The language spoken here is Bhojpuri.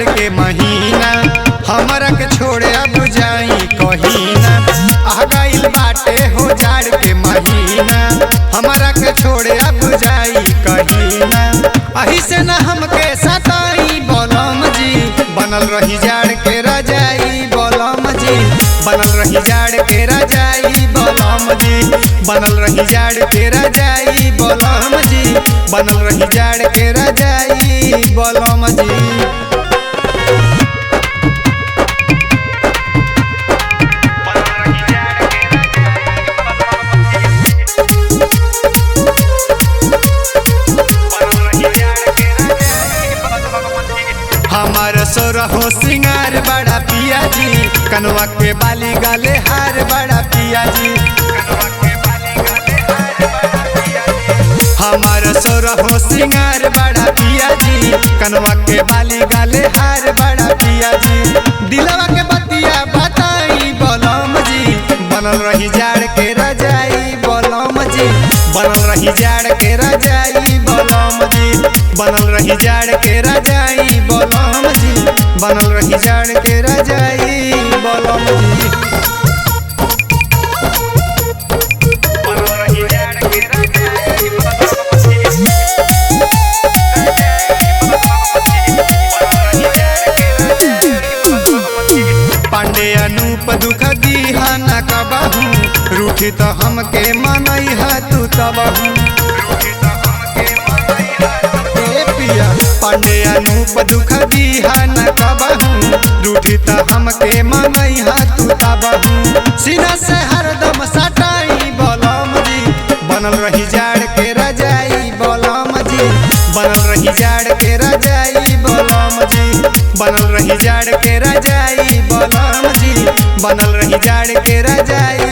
जाड़ के महीना, हमरा के छोड़े अब जाई कहीना। आ गइल बाटे हो जाड़ के महीना, हमरा के छोड़े अब जाई कहीना। अही से न हमके सताई बोलम जी, बनल रही जाड़ के रजाई बोलम जी, बनल रही जाड़ के रजाई बोलम जी, बनल रही जाड़ के रजाई बोलम जी, बनल रही जाड़ के रजाई बोलम जी। हमार सोरहो सिंगार बड़ा पिया जी, कनवा के बाली गाले हार बड़ा पिया जी। हमार सोरहो सिंगार बड़ा पिया जी, कनवा के बाली गाले हार बड़ा पिया जी। दिलवा के बतिया बताई बोलम जी, बनल रही जाड़ के रजाई बोलम जी, बनल रही जाड़ के रजाई बोलम जी, बनल रही जाड़ के रजाई बोलम जी, बनल रही जाड़ के रजाई बोलम जी। पांडे अनूप दुख दीहा न कबहू, रूठी तो हमके मनई है तू तबहू। पांडे अनूप दुख दीहा न कबहू, रूठी तो हमके मनई है तू तबहू। सीना से हरदम सटाई बोलम जी, बनल रही जाड़ के रजाई बोलम जी, बनल रही जाड़ के रजाई बोलम जी, बनल रही जाड़ के रजाई बोलम जी, बनल रही जाड़ के रजाई।